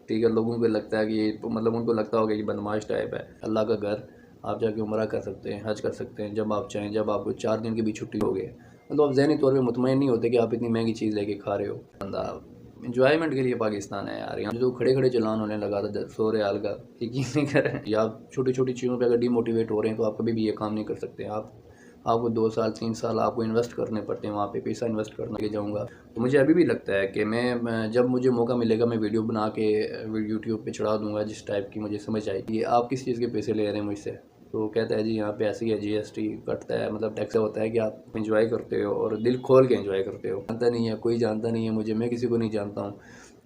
ठीक है, लोगों को लगता है कि मतलब उनको लगता होगा कि बदमाश टाइप है। अल्लाह का घर, आप जाके उम्रा कर सकते हैं, हज कर सकते हैं जब आप चाहें, जब आपको 4 दिन की भी छुट्टी हो गई। मतलब आप ज़हनी तौर पे मुतमईन नहीं होते कि आप इतनी महंगी चीज़ लेके खा रहे हो। बंदा इंजॉयमेंट के लिए पाकिस्तान है यार। यहाँ जो खड़े खड़े चलान होने लगा था 100 रियाल का, यकीन नहीं करें। या आप छोटी छोटी चीज़ों पे अगर डीमोटिवेट हो रहे हैं तो आप कभी भी ये काम नहीं कर सकते। आपको 2 साल 3 साल आपको इन्वेस्ट करने पड़ते हैं, वहाँ पे पैसा इन्वेस्ट करने के जाऊँगा। तो मुझे अभी भी लगता है कि मैं जब मुझे मौका मिलेगा मैं वीडियो बना के यूट्यूब पे चढ़ा दूँगा, जिस टाइप की मुझे समझ आएगी। ये आप किस चीज़ के पैसे ले रहे हैं मुझसे? तो कहता है जी यहाँ पे ऐसी है, जीएसटी कटता है, मतलब टैक्स होता है कि आप एंजॉय करते हो और दिल खोल के एंजॉय करते हो। जानता नहीं है, कोई जानता नहीं है मुझे, मैं किसी को नहीं जानता हूँ,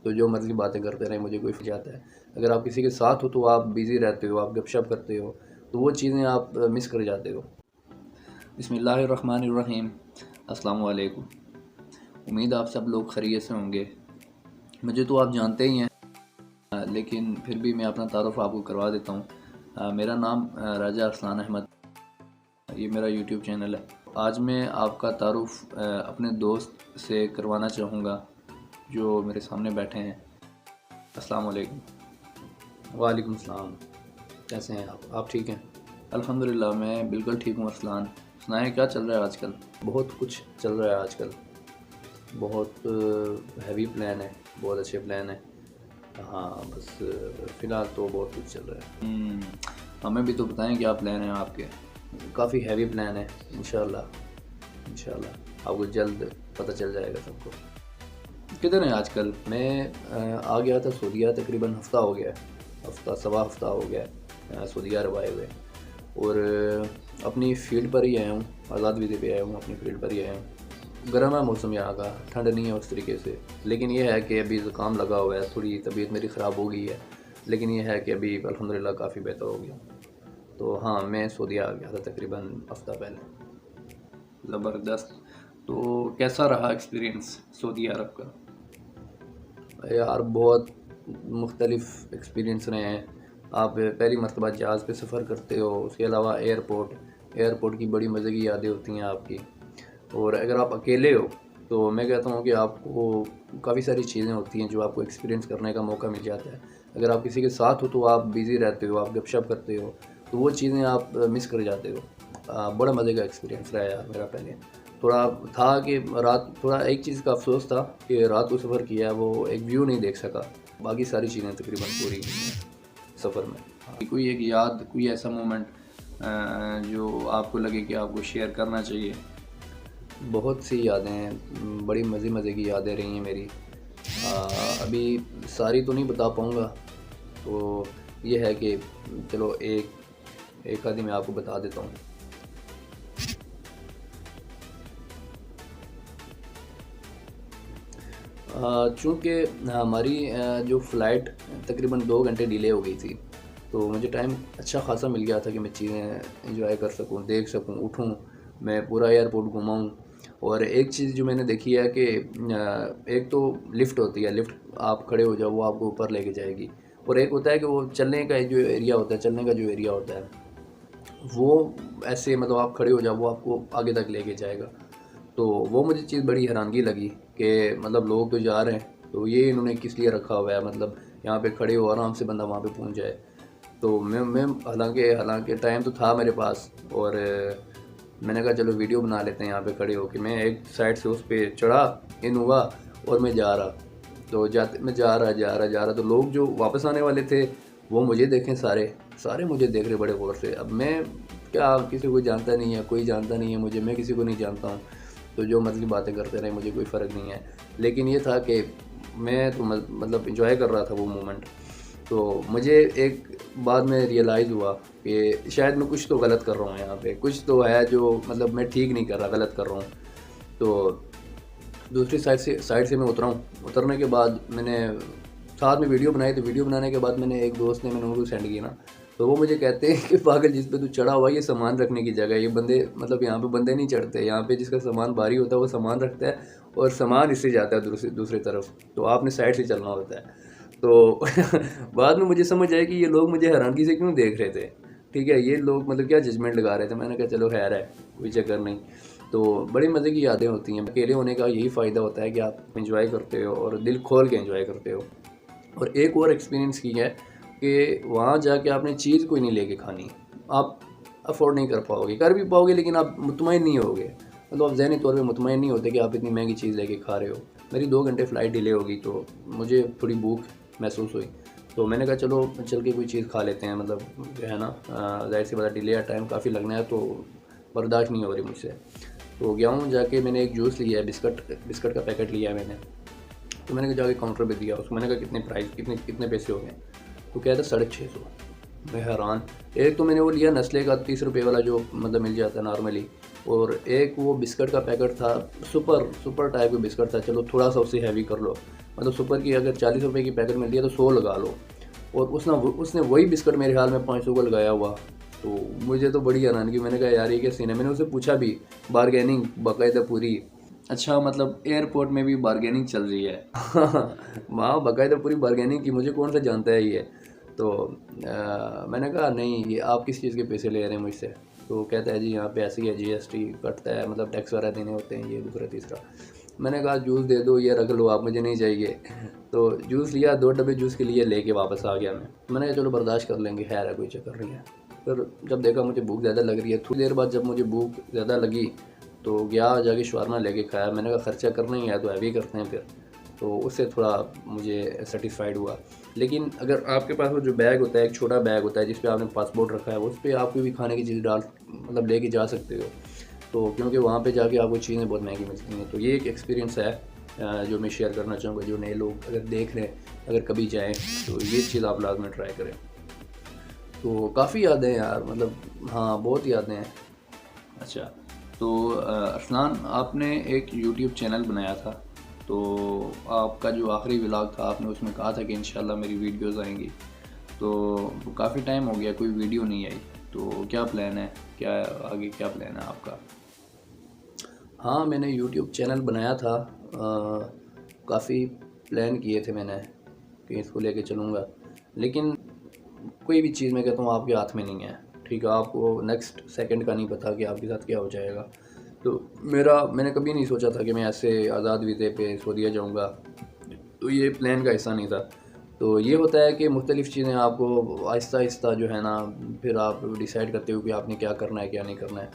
तो जो मर्ज़ी बातें करते रहें, मुझे कोई जाता है। अगर आप किसी के साथ हो तो आप बिज़ी रहते हो, आप गपशप करते हो, तो वो चीज़ें आप मिस कर जाते हो। बिस्मिल्लाहिर्रहमानिर्रहीम, अस्सलाम वालेकुम। उम्मीद आप सब लोग खैरियत से होंगे। मुझे तो आप जानते ही हैं, लेकिन फिर भी मैं अपना तारुफ आपको करवा देता हूँ। मेरा नाम राजा अरसलान अहमद, ये मेरा यूट्यूब चैनल है। आज मैं आपका तारुफ अपने दोस्त से करवाना चाहूँगा जो मेरे सामने बैठे हैं। अस्सलाम वालेकुम। वालेकुम सलाम। कैसे हैं आप ठीक हैं? अल्हम्दुलिल्लाह मैं बिल्कुल ठीक हूँ। अरसलान, सुनाएं क्या चल रहा है आजकल? बहुत कुछ चल रहा है आजकल, बहुत हैवी प्लान है, बहुत अच्छे प्लान है। हाँ, बस फ़िलहाल तो बहुत कुछ चल रहा है। हमें भी तो बताएं क्या प्लान है आपके? काफ़ी हैवी प्लान है। इंशाल्लाह आपको जल्द पता चल जाएगा सबको। किधर हैं आजकल? मैं आ गया था सऊदीया, तकरीबन हफ़्ता हो गया, हफ़्ता सवा हफ़्ता हो गया सऊदीया अरब आए हुए। और अपनी फ़ील्ड पर ही आया हूँ, आज़ाद वीज़े पे आया हूँ, अपनी फ़ील्ड पर ही आया हूँ। गर्म है मौसम यहाँ का, ठंड नहीं है उस तरीके से, लेकिन ये है कि अभी ज़ुकाम लगा हुआ है, थोड़ी तबीयत मेरी ख़राब हो गई है, लेकिन ये है कि अभी अल्हम्दुलिल्लाह काफ़ी बेहतर हो गया। तो हाँ, मैं सऊदीया आ गया था तकरीबन हफ़्ता पहले। ज़बरदस्त। तो कैसा रहा एक्सपीरियंस सऊदी अरब का? यार बहुत मुख्तलिफ़ एक्सपीरियंस रहे हैं। आप पहली मर्तबा जहाज़ पे सफ़र करते हो, उसके अलावा एयरपोर्ट की बड़ी मज़े की यादें होती हैं आपकी। और अगर आप अकेले हो तो मैं कहता हूँ कि आपको काफ़ी सारी चीज़ें होती हैं जो आपको एक्सपीरियंस करने का मौका मिल जाता है। अगर आप किसी के साथ हो तो आप बिज़ी रहते हो, आप गपशप करते हो, तो वो चीज़ें आप मिस कर जाते हो। बड़ा मज़े का एक्सपीरियंस रहा यार मेरा पहले। थोड़ा था कि रात, थोड़ा एक चीज़ का अफ़सोस था कि रात को सफ़र किया है, वो एक व्यू नहीं देख सका। बाकी सारी चीज़ें तकरीबन पूरी सफ़र में। कोई एक याद, कोई ऐसा मोमेंट जो आपको लगे कि आपको शेयर करना चाहिए? बहुत सी यादें हैं, बड़ी मज़े की यादें रही हैं मेरी। अभी सारी तो नहीं बता पाऊँगा, तो ये है कि चलो एक आधी मैं आपको बता देता हूँ। चूँकि हमारी जो फ़्लाइट तकरीबन 2 घंटे डिले हो गई थी, तो मुझे टाइम अच्छा ख़ासा मिल गया था कि मैं चीज़ें एंजॉय कर सकूँ, देख सकूँ, उठूँ, मैं पूरा एयरपोर्ट घुमाऊँ। और एक चीज़ जो मैंने देखी है कि एक तो लिफ़्ट होती है, लिफ़्ट आप खड़े हो जाओ वो आपको ऊपर लेके जाएगी। और एक होता है कि वो चलने का जो एरिया होता है, चलने का जो एरिया होता है, वो ऐसे मतलब आप खड़े हो जाओ वो आपको आगे तक लेके जाएगा। तो वो मुझे चीज़ बड़ी हैरानगी लगी कि मतलब लोग तो जा रहे हैं, तो ये इन्होंने किस लिए रखा हुआ है, मतलब यहाँ पे खड़े हो आराम से बंदा वहाँ पे पहुँच जाए। तो मैं हालांकि टाइम तो था मेरे पास, और मैंने कहा चलो वीडियो बना लेते हैं यहाँ पे खड़े हो के। मैं एक साइड से उस पर चढ़ा, इन हुआ, और मैं जा रहा, तो जाते मैं जा रहा, तो लोग जो वापस आने वाले थे वो मुझे देखें, सारे मुझे देख रहे बड़े गौर से। अब मैं क्या, किसी को जानता नहीं है, कोई जानता नहीं है मुझे, मैं किसी को नहीं जानता हूँ, तो जो मर्ज़ी बातें करते रहे, मुझे कोई फ़र्क नहीं है। लेकिन ये था कि मैं तो मतलब इंजॉय कर रहा था वो मोमेंट। तो मुझे एक बाद में रियलाइज़ हुआ कि शायद मैं कुछ तो गलत कर रहा हूँ यहाँ पे, कुछ तो है जो मतलब मैं ठीक नहीं कर रहा, गलत कर रहा हूँ। तो दूसरी साइड से मैं उतरा हूँ। उतरने के बाद मैंने साथ में वीडियो बनाई, तो वीडियो बनाने के बाद मैंने एक दोस्त ने मैंने उनको सेंड किया ना, तो वो मुझे कहते हैं कि पागल, जिस पे तू चढ़ा हुआ ये सामान रखने की जगह है, ये बंदे मतलब यहाँ पे बंदे नहीं चढ़ते, यहाँ पे जिसका सामान भारी होता है वो सामान रखता है और सामान इससे जाता है दूसरी तरफ, तो आपने साइड से चलना होता है। तो बाद में मुझे समझ आया कि ये लोग मुझे हैरानगी से क्यों देख रहे थे। ठीक है, ये लोग मतलब क्या जजमेंट लगा रहे थे। मैंने कहा चलो खैर है, कोई चक्कर नहीं। तो बड़ी मज़े की यादें होती हैं। अकेले होने का यही फ़ायदा होता है कि आप एंजॉय करते हो और दिल खोल के एंजॉय करते हो। और एक और एक्सपीरियंस की है कि वहाँ जाके आपने चीज़ कोई नहीं लेके खानी, आप अफोर्ड नहीं कर पाओगे, कर भी पाओगे लेकिन आप मुतमईन नहीं होगे, मतलब आप ज़हनी तौर पे मुतमईन नहीं होते कि आप इतनी महंगी चीज़ लेके खा रहे हो। मेरी 2 घंटे फ़्लाइट डिले हो गई तो मुझे थोड़ी भूख महसूस हुई, तो मैंने कहा चलो चल के कोई चीज़ खा लेते हैं, मतलब जो है ना ज़ाहिर सी बात है डिले या टाइम काफ़ी लगना है तो बर्दाश्त नहीं हो रही मुझसे। तो गया हूँ जाके मैंने एक जूस लिया है, बिस्किट का पैकेट लिया है मैंने। तो मैंने जाके काउंटर पे दिया उसको, मैंने कहा कितने प्राइस, कितने पैसे हो गए? तो कह रहा 650। मैं हैरान। एक तो मैंने वो लिया नेस्ले का 30 रुपये वाला जो मतलब मिल जाता है नॉर्मली, और एक वो बिस्किट का पैकेट था, सुपर टाइप का बिस्किट था, चलो थोड़ा सा उससे हैवी कर लो, मतलब सुपर की अगर 40 रुपये की पैकेट मिलती है तो 100 लगा लो, और उसने वही बिस्किट मेरे ख्याल में 500 का लगाया हुआ। तो मुझे तो बड़ी हैरानगी, मैंने कहा यार ये क्या सीन है। मैंने उससे पूछा भी, बारगेनिंग बाकायदा पूरी। अच्छा, मतलब एयरपोर्ट में भी बारगेनिंग चल रही है। वहाँ बाकायदा पूरी बारगेनिंग की, मुझे कौन सा जानता है ये। तो मैंने कहा नहीं, ये आप किस चीज़ के पैसे ले रहे हैं मुझसे? तो कहता है जी यहाँ पे ऐसी है, जीएसटी कटता है, मतलब टैक्स वगैरह देने होते हैं, ये दूसरा तीसरा। मैंने कहा जूस दे दो, ये रख लो आप, मुझे नहीं चाहिए। तो जूस लिया, 2 डब्बे जूस के लिए लेके वापस आ गया मैं। मैंने कहा चलो बर्दाश्त कर लेंगे, खैर है कोई चक्कर नहीं है। फिर जब देखा मुझे भूख ज़्यादा लग रही है, थोड़ी देर बाद जब मुझे भूख ज़्यादा लगी तो गया जाके शवारमा लेके खाया। मैंने कहा खर्चा करना ही है तो हैवी करते हैं फिर, तो उससे थोड़ा मुझे सेटिस्फाइड हुआ। लेकिन अगर आपके पास वो जो बैग होता है, एक छोटा बैग होता है जिस पे आपने पासपोर्ट रखा है, उस पर आप कोई भी खाने की चीज़ डाल मतलब लेके जा सकते हो, तो क्योंकि वहाँ पे जाके आपको चीज़ें बहुत महंगी मिलती हैं। तो ये एक एक्सपीरियंस है जो मैं शेयर करना चाहूँगा, जो नए लोग अगर देख रहे हैं, अगर कभी जाएँ तो ये चीज़ आप लाजमी ट्राई करें। तो काफ़ी यादें हैं यार, मतलब हाँ बहुत यादें हैं। अच्छा, तो अरसलान, आपने एक यूट्यूब चैनल बनाया था, तो आपका जो आखिरी व्लॉग था आपने उसमें कहा था कि इंशाल्लाह मेरी वीडियोस आएंगी, तो काफ़ी टाइम हो गया कोई वीडियो नहीं आई, तो क्या प्लान है, क्या आगे क्या प्लान है आपका? हाँ, मैंने यूट्यूब चैनल बनाया था, काफ़ी प्लान किए थे मैंने कि इसको लेके चलूँगा, लेकिन कोई भी चीज़ मैं कहता हूँ आपके हाथ में नहीं है, ठीक है? आपको नेक्स्ट सेकंड का नहीं पता कि आपके साथ क्या हो जाएगा। तो मैंने कभी नहीं सोचा था कि मैं ऐसे आज़ाद वीज़े पे सऊदीया जाऊँगा, तो ये प्लान का हिस्सा नहीं था। तो ये होता है कि मुख्तलिफ़ चीज़ें आपको आहिस्ता-आहिस्ता जो है ना, फिर आप डिसाइड करते हो कि आपने क्या करना है, क्या नहीं करना है।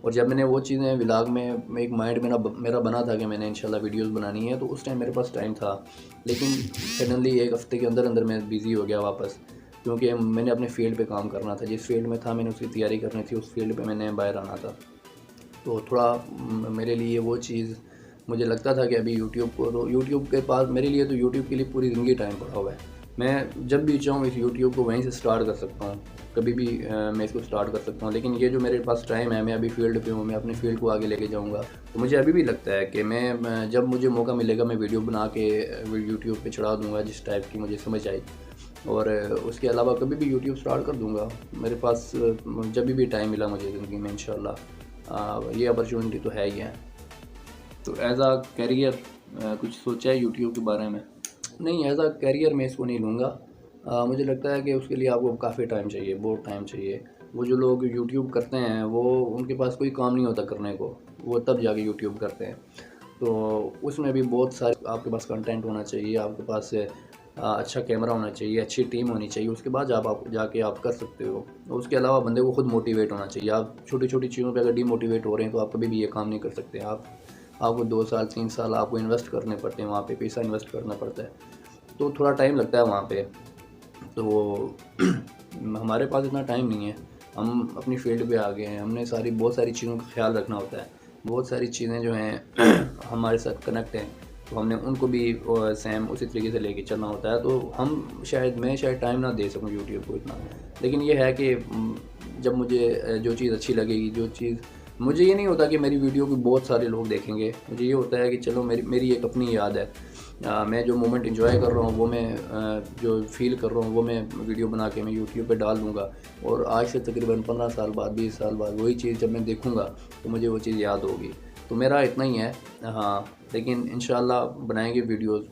और जब मैंने वो चीज़ें व्लॉग में एक माइंड मेरा बना था कि मैंने इंशाल्लाह वीडियोज़ बनानी है, तो उस टाइम मेरे पास टाइम था। लेकिन सडनली 1 हफ़्ते के अंदर मैं बिज़ी हो गया वापस, क्योंकि मैंने अपने फ़ील्ड पे काम करना था। जिस फ़ील्ड में था मैंने उसकी तैयारी करनी थी, उस फ़ील्ड पे मैंने बाहर आना था। तो थोड़ा मेरे लिए वो चीज़, मुझे लगता था कि अभी यूट्यूब के पास मेरे लिए, तो यूट्यूब के लिए पूरी ज़िंदगी टाइम पड़ा हुआ है। मैं जब भी चाहूँ इस यूट्यूब को वहीं से स्टार्ट कर सकता हूँ, कभी भी मैं इसको स्टार्ट कर सकता हूँ। लेकिन ये जो मेरे पास टाइम है, मैं अभी फ़ील्ड पे हूँ, मैं अपनी फ़ील्ड को आगे लेके जाऊँगा। तो मुझे अभी भी लगता है कि मैं जब मुझे मौका मिलेगा मैं वीडियो बना के यूट्यूब पे चढ़ा दूँगा, जिस टाइप की मुझे समझ आई। और उसके अलावा कभी भी यूट्यूब स्टार्ट कर दूँगा। मेरे पास जब भी टाइम मिला मुझे ज़िंदगी में इंशाल्लाह ये अपॉर्चुनिटी तो है ही है। तो एज़ आ करियर कुछ सोचा है यूट्यूब के बारे में? नहीं, एज़ आ करियर मैं इसको नहीं लूँगा। मुझे लगता है कि उसके लिए आपको काफ़ी टाइम चाहिए, बहुत टाइम चाहिए। वो जो लोग यूट्यूब करते हैं वो उनके पास कोई काम नहीं होता करने को, वो तब जाके यूट्यूब करते हैं। तो उसमें भी बहुत सारे आपके पास कंटेंट होना चाहिए, आपके पास अच्छा कैमरा होना चाहिए, अच्छी टीम होनी चाहिए, उसके बाद जब आप जाके आप कर सकते हो। उसके अलावा बंदे को खुद मोटिवेट होना चाहिए। आप छोटी-छोटी चीज़ों पे अगर डीमोटिवेट हो रहे हैं तो आप कभी भी ये काम नहीं कर सकते। आपको 2 साल 3 साल आपको इन्वेस्ट करने पड़ते हैं, वहाँ पे पैसा इन्वेस्ट करना पड़ता है, तो थोड़ा टाइम लगता है वहाँ पे। तो हमारे पास इतना टाइम नहीं है, हम अपनी फील्ड पे आ गए हैं, हमने बहुत सारी चीज़ों का ख्याल रखना होता है। बहुत सारी चीज़ें जो हैं हमारे साथ कनेक्ट हैं, तो हमने उनको भी सेम उसी तरीके से लेके चलना होता है। तो मैं शायद टाइम ना दे सकूँ यूट्यूब को इतना, लेकिन ये है कि जब मुझे जो चीज़ अच्छी लगेगी, मुझे ये नहीं होता कि मेरी वीडियो को बहुत सारे लोग देखेंगे। मुझे ये होता है कि चलो मेरी एक अपनी याद है, मैं जो मोमेंट एंजॉय कर रहा हूँ वो मैं जो फ़ील कर रहा हूँ वो मैं वीडियो बना के मैं यूट्यूब पे डाल दूँगा, और आज से तकरीबन 15 साल बाद, 20 साल बाद वही चीज़ जब मैं देखूँगा तो मुझे वो चीज़ याद होगी। तो मेरा इतना ही है। हाँ, लेकिन इंशाल्लाह बनाएंगे वीडियोज़,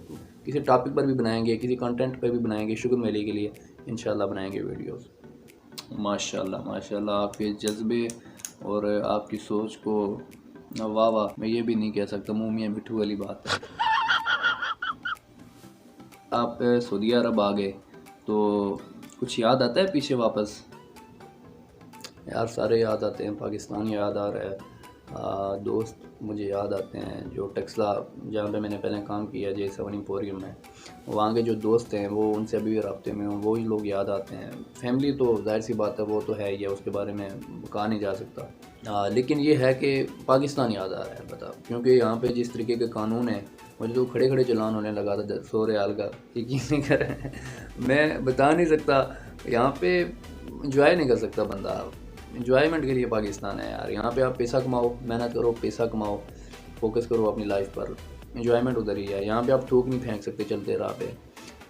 किसी टॉपिक पर भी बनाएंगे, किसी कंटेंट पर भी बनाएंगे, शुगर मेले के लिए इंशाल्लाह बनाएंगे वीडियोज़। माशाल्लाह माशाल्लाह, आपके जज्बे और आपकी सोच को वाह वाह, मैं ये भी नहीं कह सकता, मुँह मियाँ मिट्ठू वाली बात है। आप सऊदी अरब आ गए तो कुछ याद आता है पीछे वापस? यार सारे याद आते हैं, पाकिस्तान याद आ रहा है, दोस्त मुझे याद आते हैं जो टेक्सला जहाँ पे मैंने पहले काम किया J7 एम्पोरियम में, वहाँ के जो दोस्त हैं वो उनसे अभी भी राब्ते में हूँ, वही लोग याद आते हैं। फैमिली तो जाहिर सी बात है वो तो है ही है, उसके बारे में कहा नहीं जा सकता। लेकिन ये है कि पाकिस्तान याद आ रहा है बता, क्योंकि यहाँ पे जिस तरीके के कानून है, मुझे तो खड़े खड़े चलान होने लगा था 100 रियाल का, यकीन नहीं कर रहे हैं। मैं बता नहीं सकता, यहाँ पे इंजॉय नहीं कर सकता बंदा। इंजॉयमेंट के लिए पाकिस्तान है यार, यहाँ पे आप पैसा कमाओ, मेहनत करो, पैसा कमाओ, फोकस करो अपनी लाइफ पर, इंजॉयमेंट उधर ही है। यहाँ पे आप थूक नहीं फेंक सकते चलते राह पे,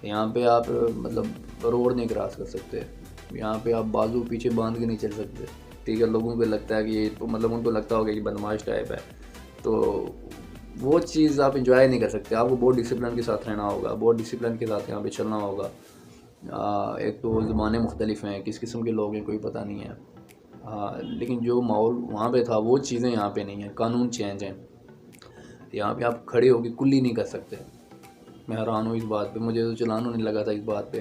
यहाँ पे आप मतलब रोड नहीं क्रॉस कर सकते, यहाँ पे आप बाजू पीछे बांध के नहीं चल सकते। ठीक है, लोगों को लगता है कि ये तो मतलब उनको लगता होगा कि बदमाश टाइप है, तो वो चीज़ आप इंजॉय नहीं कर सकते। आपको बहुत डिसिप्लिन के साथ रहना होगा, बहुत डिसिप्लिन के साथ यहाँ पे चलना होगा। एक तो ज़बानें मुख्तलिफ हैं, किस किस्म के लोग हैं कोई पता नहीं है। लेकिन जो माहौल वहाँ पे था वो चीज़ें यहाँ पे नहीं हैं, कानून चेंज हैं। यहाँ पे आप खड़े होकर कुल्ली नहीं कर सकते। मैं हैरान हूँ इस बात पे, मुझे तो चलान होने लगा था इस बात पे।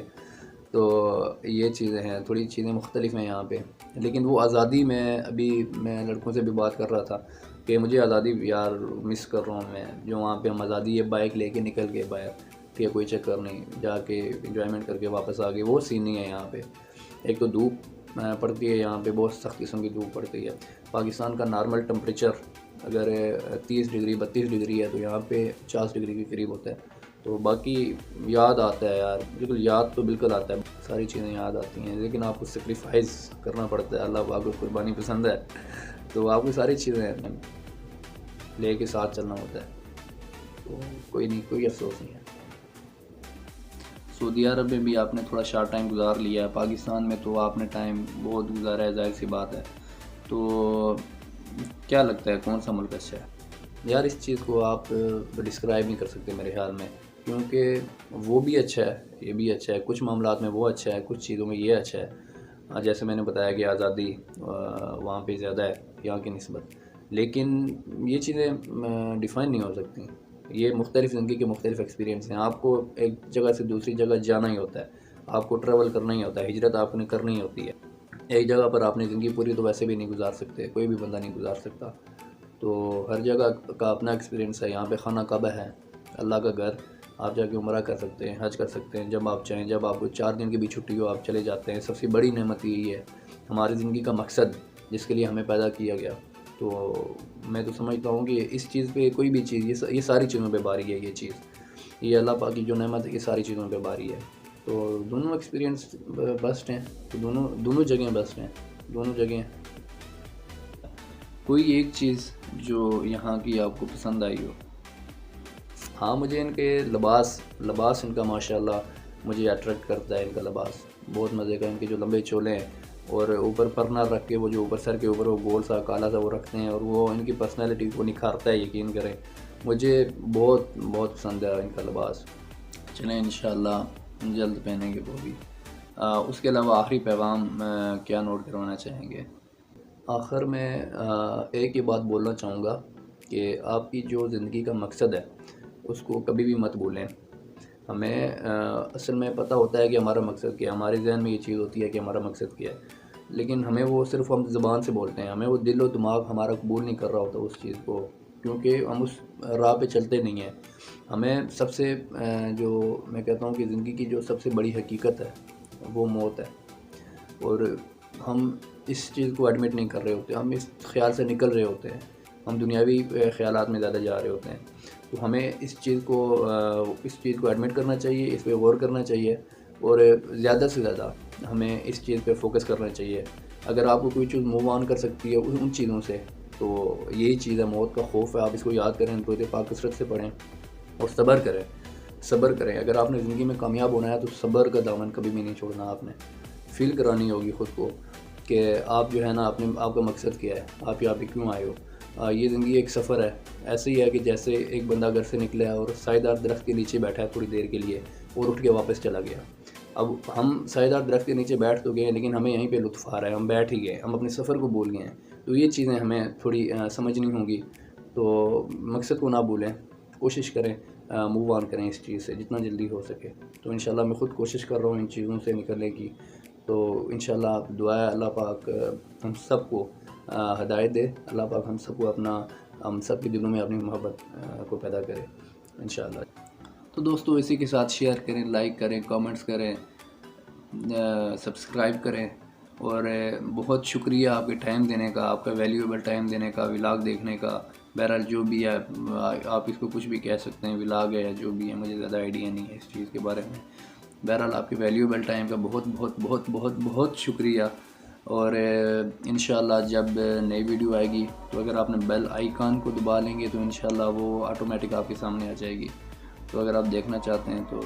तो ये चीज़ें हैं, थोड़ी चीज़ें मुख्तलिफ हैं यहाँ पे। लेकिन वो आज़ादी में अभी मैं लड़कों से भी बात कर रहा था कि मुझे आज़ादी यार मिस कर रहा हूँ मैं, जो वहाँ पे हम आज़ादी है बाइक लेके निकल के बाहर, ठीक है कोई चक्कर नहीं, जाके इंजॉयमेंट करके वापस आ गए, वो सीन नहीं है यहाँ पे। एक तो धूप पड़ती है यहाँ पे, बहुत सख्त किस्म की धूप पड़ती है। पाकिस्तान का नॉर्मल टेम्परेचर अगर 30 डिग्री 32 डिग्री है तो यहाँ पे 50 डिग्री के करीब होता है। तो बाकी याद आता है यार, बिल्कुल याद तो बिल्कुल आता है, सारी चीज़ें याद आती हैं, लेकिन आपको सेक्रीफाइस करना पड़ता है। अल्लाह पाक को कुर्बानी पसंद है, तो आपको सारी चीज़ें ले के साथ चलना होता है। तो कोई नहीं, कोई अफसोस नहीं है। सऊदी अरब में भी आपने थोड़ा शार्ट टाइम गुजार लिया है, पाकिस्तान में तो आपने टाइम बहुत गुजारा है, जाहिर सी बात है। तो क्या लगता है कौन सा मुल्क अच्छा है? यार इस चीज़ को आप डिस्क्राइब नहीं कर सकते मेरे ख्याल में, क्योंकि वो भी अच्छा है, ये भी अच्छा है, कुछ मामलात में वो अच्छा है, कुछ चीज़ों में ये अच्छा है। जैसे मैंने बताया कि आज़ादी वहाँ पे ज़्यादा है यहाँ की निस्बत, लेकिन ये चीज़ें डिफ़ाइन नहीं हो सकती। ये मुख्तलिफ़ ज़िंदगी के मुख्तलिफ़ एक्सपीरियंस हैं। आपको एक जगह से दूसरी जगह जाना ही होता है, आपको ट्रैवल करना ही होता है, हिजरत आपने करनी होती है। एक जगह पर आपने ज़िंदगी पूरी तो वैसे भी नहीं गुजार सकते, कोई भी बंदा नहीं गुजार सकता। तो हर जगह का अपना एक्सपीरियंस है। यहाँ पे खाना काबा है, अल्लाह का घर, आप जाके उम्रा कर सकते हैं, हज कर सकते हैं जब आप चाहें। जब आपको 4 दिन की भी छुट्टी हो आप चले जाते हैं। सबसे बड़ी नेमत यही है, हमारी ज़िंदगी का मकसद जिसके लिए हमें पैदा किया गया। तो मैं तो समझता हूँ कि इस चीज़ पे कोई भी चीज़, ये सारी चीज़ों पे बारी है। ये चीज़, ये अल्लाह पाक की जो नेमत है, ये सारी चीज़ों पे बारी है। तो दोनों एक्सपीरियंस बेस्ट हैं, तो दोनों जगह बेस्ट हैं, दोनों जगह। कोई एक चीज़ जो यहाँ की आपको पसंद आई हो? हाँ, मुझे इनके लिबास इनका माशाल्लाह मुझे अट्रैक्ट करता है। इनका लिबास बहुत मज़े का, इनके जो लंबे चोले हैं और ऊपर परना रख के वो जो ऊपर सर के ऊपर वो गोल सा काला सा वो रखते हैं, और वो इनकी पर्सनैलिटी को निखारता है, यकीन करें। मुझे बहुत बहुत पसंद है इनका लिबास। चलें इंशाल्लाह जल्द पहनेंगे वो भी। उसके अलावा आखिरी पैगाम क्या नोट करवाना चाहेंगे? आखिर में एक ही बात बोलना चाहूँगा कि आपकी जो ज़िंदगी का मकसद है उसको कभी भी मत भूलें। हमें असल में पता होता है कि हमारा मकसद क्या है, हमारे जहन में ये चीज़ होती है कि हमारा मकसद क्या है, लेकिन हमें वो सिर्फ़ हम ज़ुबान से बोलते हैं, हमें वो दिल और दिमाग हमारा कबूल नहीं कर रहा होता उस चीज़ को, क्योंकि हम उस राह पे चलते नहीं हैं। हमें सबसे जो मैं कहता हूँ कि ज़िंदगी की जो सबसे बड़ी हकीकत है वो मौत है, और हम इस चीज़ को एडमिट नहीं कर रहे होते, हम इस ख़्याल से निकल रहे होते हैं, हम दुनियावी ख़्यालात में ज़्यादा जा रहे होते हैं। तो हमें इस चीज़ को एडमिट करना चाहिए, इस पे गौर करना चाहिए, और ज़्यादा से ज़्यादा हमें इस चीज़ पे फोकस करना चाहिए। अगर आपको कोई चीज़ मूव ऑन कर सकती है उन चीज़ों से, तो यही चीज़ है, मौत का खौफ है। आप इसको याद करें, दुरूद पाक कसरत से पढ़ें और सब्र करें, सब्र करें। अगर आपने ज़िंदगी में कामयाब होना है तो सब्र का दामन कभी भी नहीं छोड़ना। आपने फ़ील करानी होगी ख़ुद को कि आप जो है ना, आपका मकसद क्या है, आप यहाँ पे क्यों आए हो। ये ज़िंदगी एक सफ़र है। ऐसे ही है कि जैसे एक बंदा घर से निकला है और सायेदार दरख्त के नीचे बैठा है थोड़ी देर के लिए और उठ के वापस चला गया। अब हम सायेदार दरख्त के नीचे बैठ तो गए, लेकिन हमें यहीं पे लुत्फ़ आ रहा है, हम बैठ ही गए, हम अपने सफ़र को भूल गए हैं। तो ये चीज़ें हमें थोड़ी समझनी होंगी। तो मकसद को ना भूलें, कोशिश करें मूव ऑन करें इस चीज़ से जितना जल्दी हो सके। तो इंशाल्लाह मैं ख़ुद कोशिश कर रहा हूँ इन चीज़ों से निकलने की। तो इंशाल्लाह आप दुआ है अल्लाह पाक हम सबको हिदायत दे, अल्लाह पाक हम सब के दिलों में अपनी मोहब्बत को पैदा करे इंशाल्लाह। तो दोस्तों इसी के साथ शेयर करें, लाइक करें, कमेंट्स करें, सब्सक्राइब करें। और बहुत शुक्रिया आपके टाइम देने का, आपका वैल्यूएबल टाइम देने का, व्लॉग देखने का। बहरहाल जो भी है आप इसको कुछ भी कह सकते हैं, व्लॉग है या जो भी है, मुझे ज़्यादा आइडिया नहीं है इस चीज़ के बारे में। बहरहाल आपके वैल्यूएबल टाइम का बहुत बहुत बहुत बहुत बहुत शुक्रिया। और इंशाल्लाह जब नई वीडियो आएगी तो अगर आपने बेल आइकन को दबा लेंगे तो इंशाल्लाह वो ऑटोमेटिक आपके सामने आ जाएगी। तो अगर आप देखना चाहते हैं तो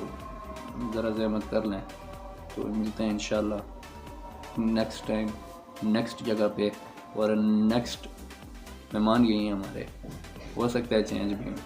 ज़रा ज़हमत कर लें। तो मिलते हैं इंशाल्लाह नेक्स्ट टाइम, नेक्स्ट जगह पे। और नेक्स्ट मेहमान यही हैं हमारे, हो सकता है चेंज भी हो।